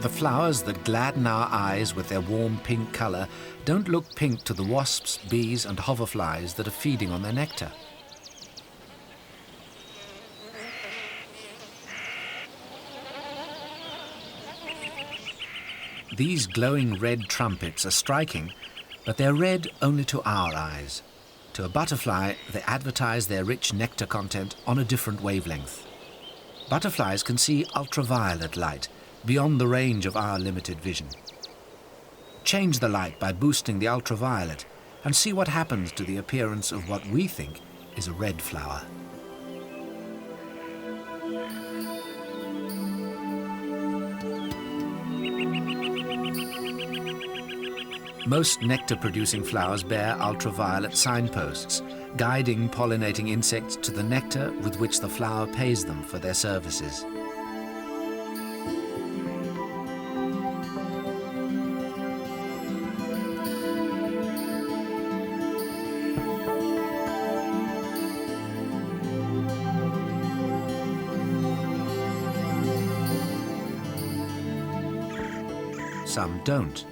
The flowers that gladden our eyes with their warm pink colour don't look pink to the wasps, bees and hoverflies that are feeding on their nectar. These glowing red trumpets are striking, but they're red only to our eyes. To a butterfly, they advertise their rich nectar content on a different wavelength. Butterflies can see ultraviolet light, beyond the range of our limited vision. Change the light by boosting the ultraviolet and see what happens to the appearance of what we think is a red flower. Most nectar-producing flowers bear ultraviolet signposts, guiding pollinating insects to the nectar with which the flower pays them for their services. Some don't.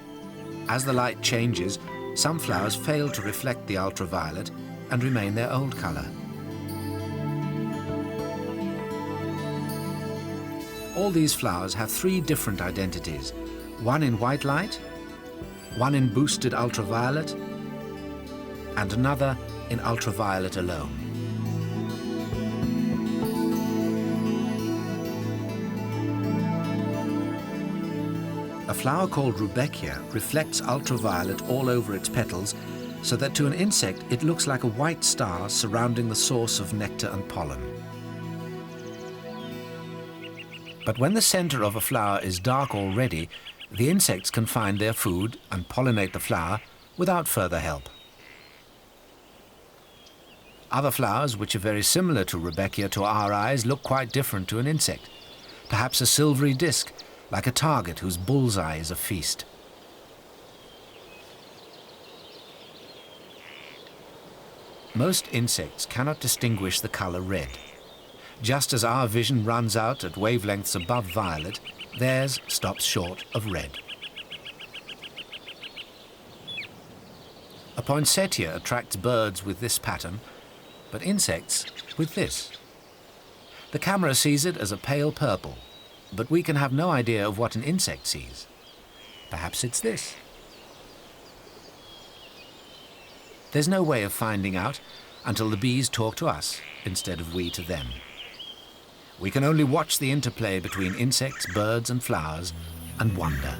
As the light changes, some flowers fail to reflect the ultraviolet and remain their old colour. All these flowers have three different identities, one in white light, one in boosted ultraviolet, and another in ultraviolet alone. A flower called rudbeckia reflects ultraviolet all over its petals, so that to an insect it looks like a white star surrounding the source of nectar and pollen. But when the center of a flower is dark already, the insects can find their food and pollinate the flower without further help. Other flowers, which are very similar to rudbeckia to our eyes, look quite different to an insect. Perhaps a silvery disc, like a target whose bullseye is a feast. Most insects cannot distinguish the color red. Just as our vision runs out at wavelengths above violet, theirs stops short of red. A poinsettia attracts birds with this pattern, but insects with this. The camera sees it as a pale purple, but we can have no idea of what an insect sees. Perhaps it's this. There's no way of finding out until the bees talk to us instead of we to them. We can only watch the interplay between insects, birds and flowers and wonder.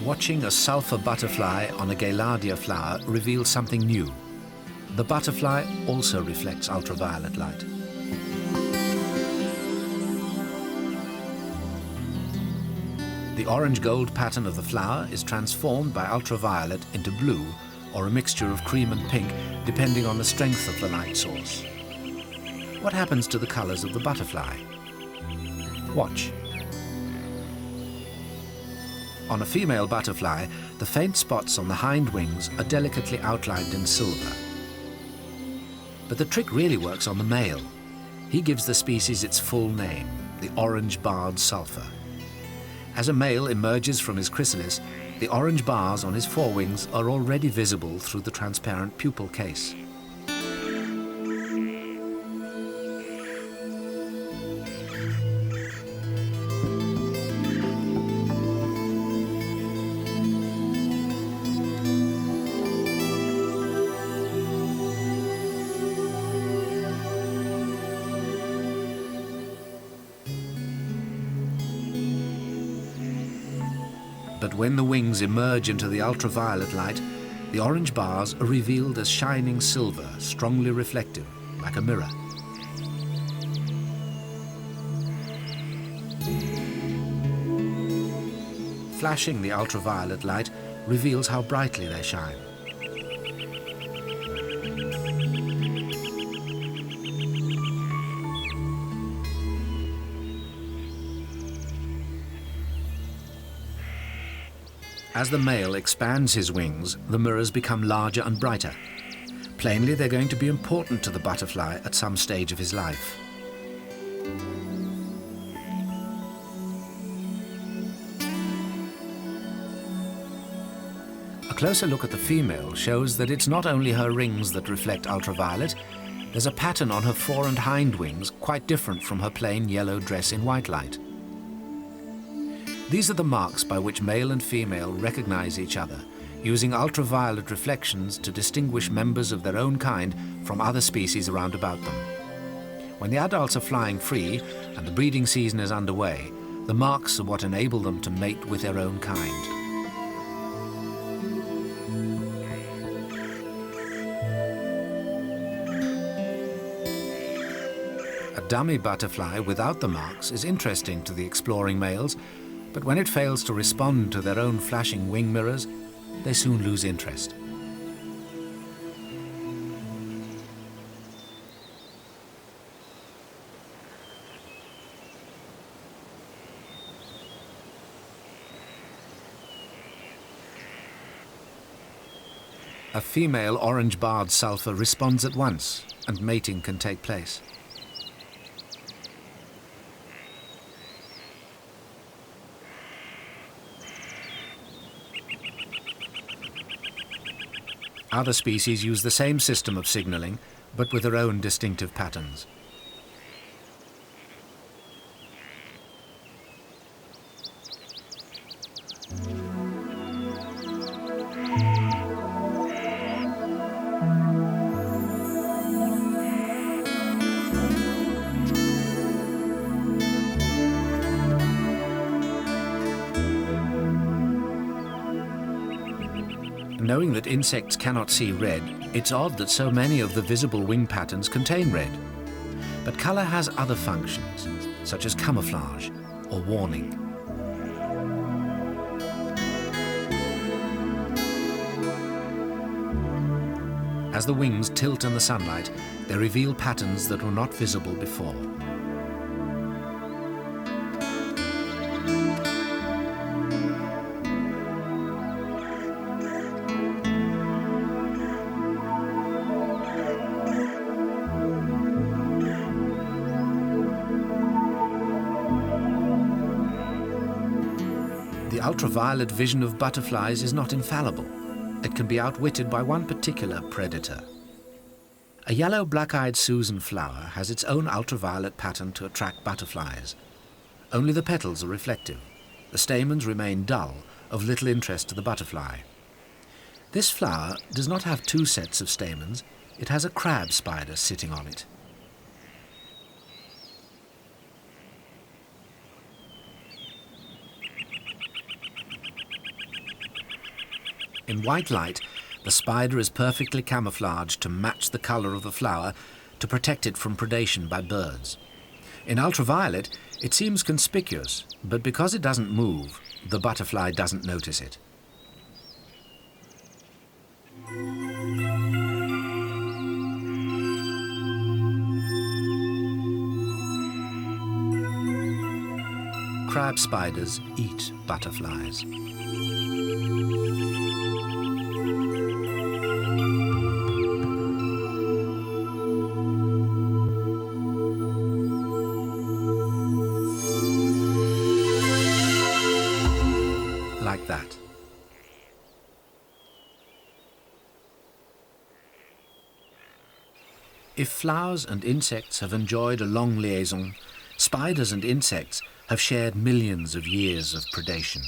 Watching a sulfur butterfly on a Gaillardia flower reveals something new. The butterfly also reflects ultraviolet light. The orange-gold pattern of the flower is transformed by ultraviolet into blue or a mixture of cream and pink, depending on the strength of the light source. What happens to the colors of the butterfly? Watch. On a female butterfly, the faint spots on the hind wings are delicately outlined in silver. But the trick really works on the male. He gives the species its full name, the orange-barred sulfur. As a male emerges from his chrysalis, the orange bars on his forewings are already visible through the transparent pupal case. But when the wings emerge into the ultraviolet light, the orange bars are revealed as shining silver, strongly reflective, like a mirror. Flashing the ultraviolet light reveals how brightly they shine. As the male expands his wings, the mirrors become larger and brighter. Plainly, they're going to be important to the butterfly at some stage of his life. A closer look at the female shows that it's not only her rings that reflect ultraviolet. There's a pattern on her fore and hind wings quite different from her plain yellow dress in white light. These are the marks by which male and female recognize each other, using ultraviolet reflections to distinguish members of their own kind from other species around about them. When the adults are flying free and the breeding season is underway, the marks are what enable them to mate with their own kind. A dummy butterfly without the marks is interesting to the exploring males, but when it fails to respond to their own flashing wing mirrors, they soon lose interest. A female orange-barred sulphur responds at once, and mating can take place. Other species use the same system of signaling, but with their own distinctive patterns. Knowing that insects cannot see red, it's odd that so many of the visible wing patterns contain red. But colour has other functions, such as camouflage or warning. As the wings tilt in the sunlight, they reveal patterns that were not visible before. The ultraviolet vision of butterflies is not infallible. It can be outwitted by one particular predator. A yellow black-eyed Susan flower has its own ultraviolet pattern to attract butterflies. Only the petals are reflective. The stamens remain dull, of little interest to the butterfly. This flower does not have two sets of stamens. It has a crab spider sitting on it. In white light, the spider is perfectly camouflaged to match the colour of the flower to protect it from predation by birds. In ultraviolet, it seems conspicuous, but because it doesn't move, the butterfly doesn't notice it. Crab spiders eat butterflies. Like that. If flowers and insects have enjoyed a long liaison, spiders and insects have shared millions of years of predation.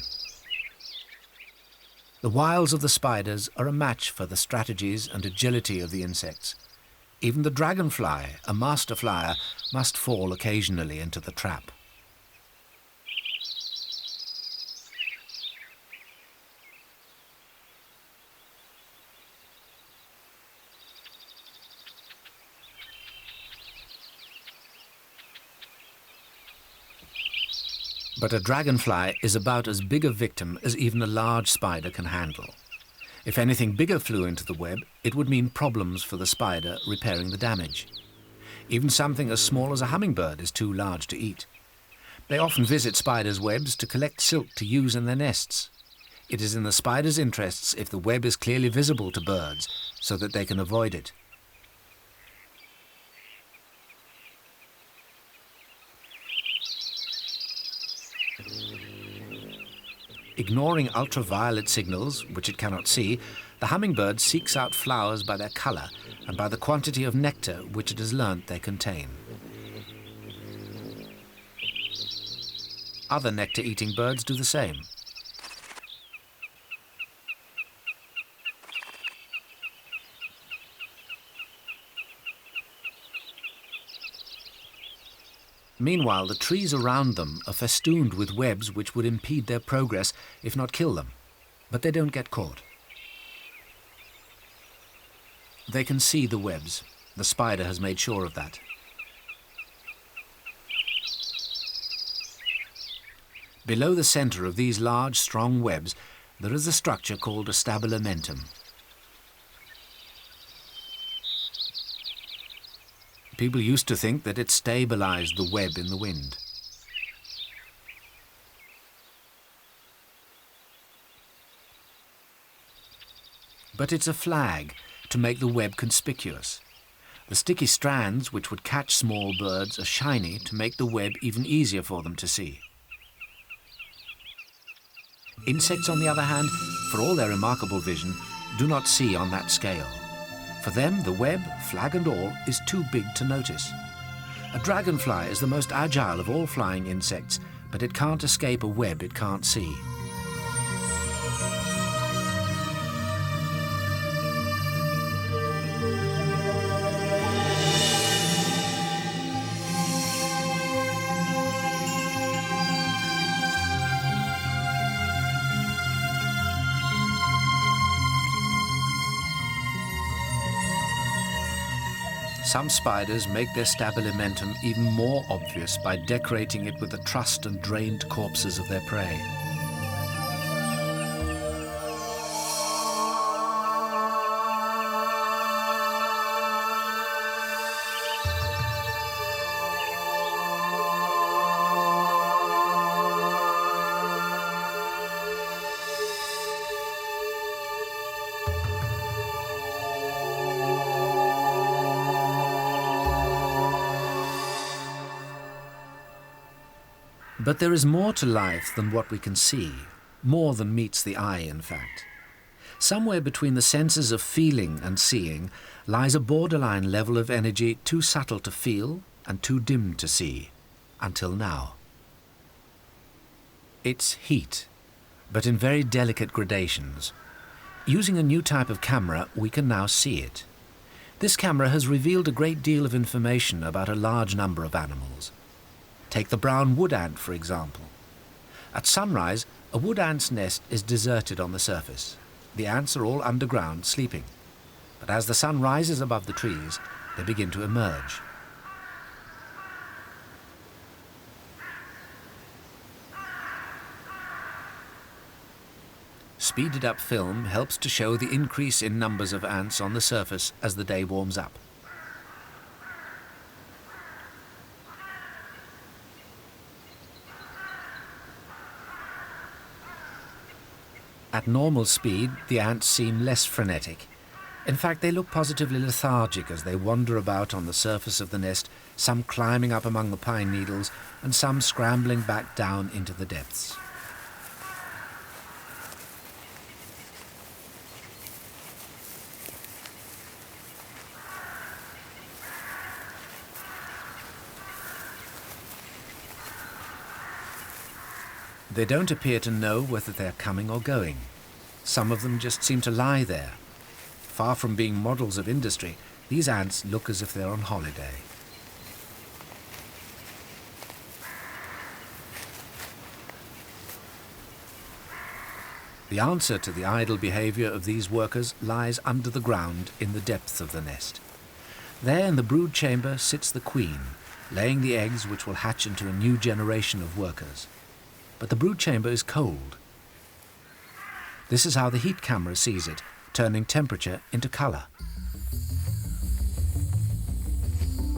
The wiles of the spiders are a match for the strategies and agility of the insects. Even the dragonfly, a master flyer, must fall occasionally into the trap. But a dragonfly is about as big a victim as even a large spider can handle. If anything bigger flew into the web, it would mean problems for the spider repairing the damage. Even something as small as a hummingbird is too large to eat. They often visit spiders' webs to collect silk to use in their nests. It is in the spider's interests if the web is clearly visible to birds, so that they can avoid it. Ignoring ultraviolet signals, which it cannot see, the hummingbird seeks out flowers by their colour and by the quantity of nectar which it has learnt they contain. Other nectar-eating birds do the same. Meanwhile, the trees around them are festooned with webs which would impede their progress, if not kill them. But they don't get caught. They can see the webs. The spider has made sure of that. Below the centre of these large, strong webs, there is a structure called a stabilimentum. People used to think that it stabilised the web in the wind. But it's a flag to make the web conspicuous. The sticky strands which would catch small birds are shiny to make the web even easier for them to see. Insects, on the other hand, for all their remarkable vision, do not see on that scale. For them, the web, flag and all, is too big to notice. A dragonfly is the most agile of all flying insects, but it can't escape a web it can't see. Some spiders make their stabilimentum even more obvious by decorating it with the trussed and drained corpses of their prey. But there is more to life than what we can see, more than meets the eye, in fact. Somewhere between the senses of feeling and seeing lies a borderline level of energy too subtle to feel and too dim to see, until now. It's heat, but in very delicate gradations. Using a new type of camera, we can now see it. This camera has revealed a great deal of information about a large number of animals. Take the brown wood ant, for example. At sunrise, a wood ant's nest is deserted on the surface. The ants are all underground, sleeping. But as the sun rises above the trees, they begin to emerge. Speeded up film helps to show the increase in numbers of ants on the surface as the day warms up. At normal speed, the ants seem less frenetic. In fact, they look positively lethargic as they wander about on the surface of the nest, some climbing up among the pine needles and some scrambling back down into the depths. They don't appear to know whether they're coming or going. Some of them just seem to lie there. Far from being models of industry, these ants look as if they're on holiday. The answer to the idle behaviour of these workers lies under the ground in the depths of the nest. There in the brood chamber sits the queen, laying the eggs which will hatch into a new generation of workers. but the brood chamber is cold. This is how the heat camera sees it, turning temperature into colour.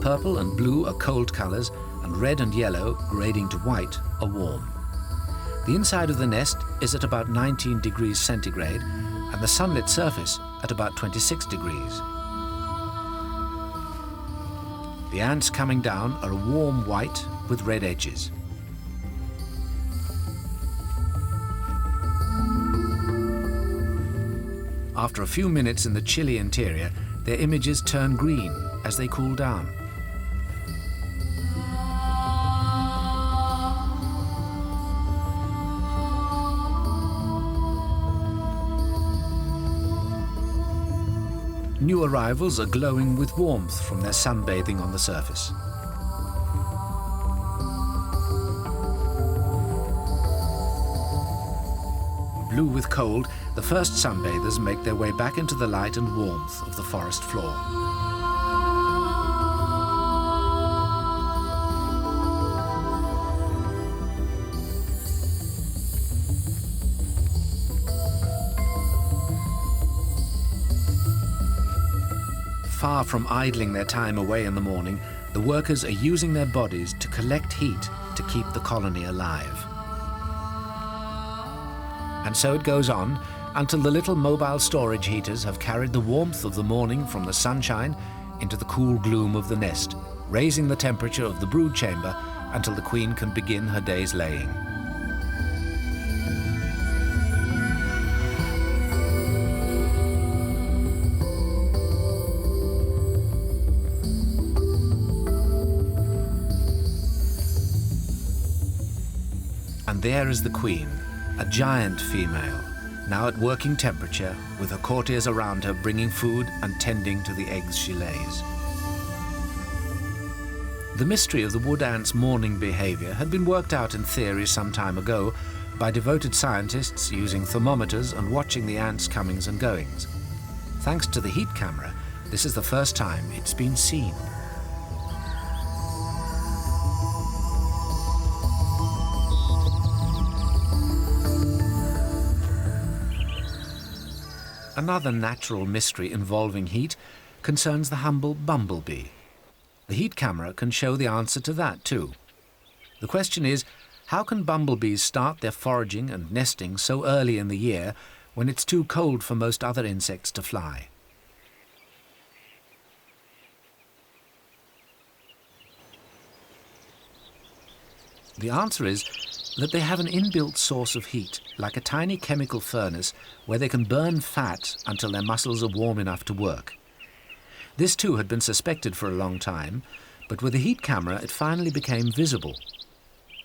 Purple and blue are cold colours, and red and yellow, grading to white, are warm. The inside of the nest is at about 19 degrees centigrade, and the sunlit surface at about 26 degrees. The ants coming down are a warm white with red edges. After a few minutes in the chilly interior, their images turn green as they cool down. New arrivals are glowing with warmth from their sunbathing on the surface. Blue with cold, the first sunbathers make their way back into the light and warmth of the forest floor. Far from idling their time away in the morning, the workers are using their bodies to collect heat to keep the colony alive. And so it goes on until the little mobile storage heaters have carried the warmth of the morning from the sunshine into the cool gloom of the nest, raising the temperature of the brood chamber until the queen can begin her day's laying. And there is the queen, a giant female, now at working temperature, with her courtiers around her bringing food and tending to the eggs she lays. The mystery of the wood ant's morning behavior had been worked out in theory some time ago by devoted scientists using thermometers and watching the ants' comings and goings. Thanks to the heat camera, this is the first time it's been seen. Another natural mystery involving heat concerns the humble bumblebee. The heat camera can show the answer to that too. The question is, how can bumblebees start their foraging and nesting so early in the year when it's too cold for most other insects to fly? The answer is that they have an inbuilt source of heat, like a tiny chemical furnace where they can burn fat until their muscles are warm enough to work. This too had been suspected for a long time, but with the heat camera it finally became visible.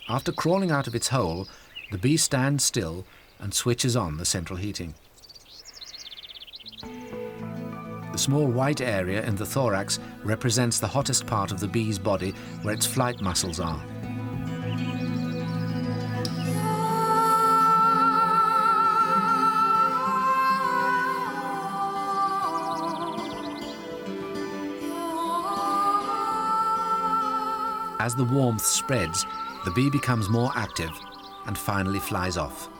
After crawling out of its hole, the bee stands still and switches on the central heating. The small white area in the thorax represents the hottest part of the bee's body, where its flight muscles are. As the warmth spreads, the bee becomes more active and finally flies off.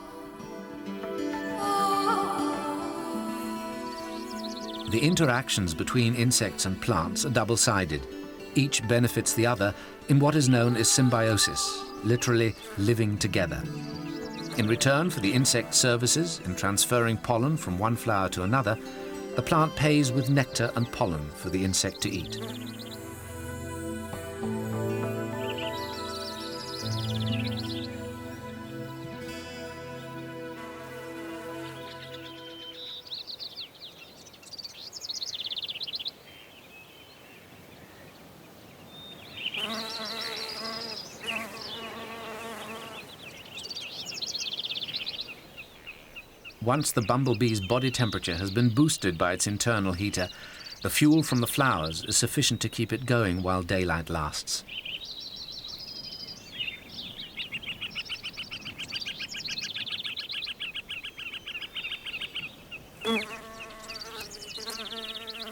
The interactions between insects and plants are double-sided. Each benefits the other in what is known as symbiosis, literally living together. In return for the insect services in transferring pollen from one flower to another, the plant pays with nectar and pollen for the insect to eat. Once the bumblebee's body temperature has been boosted by its internal heater, the fuel from the flowers is sufficient to keep it going while daylight lasts.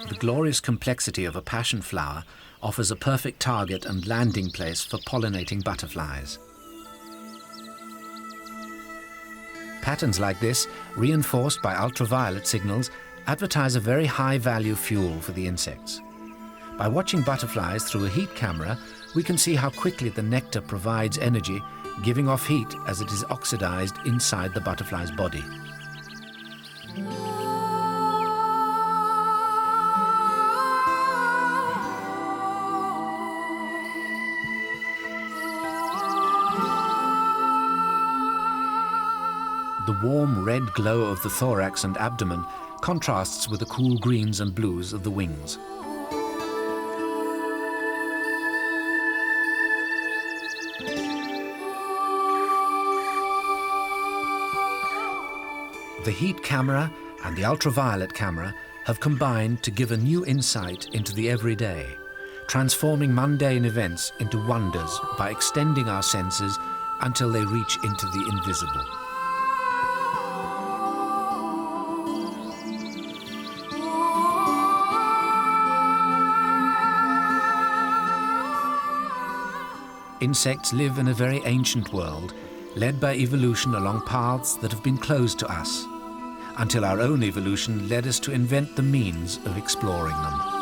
The glorious complexity of a passion flower offers a perfect target and landing place for pollinating butterflies. Patterns like this, reinforced by ultraviolet signals, advertise a very high-value fuel for the insects. By watching butterflies through a heat camera, we can see how quickly the nectar provides energy, giving off heat as it is oxidized inside the butterfly's body. The warm red glow of the thorax and abdomen contrasts with the cool greens and blues of the wings. The heat camera and the ultraviolet camera have combined to give a new insight into the everyday, transforming mundane events into wonders by extending our senses until they reach into the invisible. Insects live in a very ancient world, led by evolution along paths that have been closed to us, until our own evolution led us to invent the means of exploring them.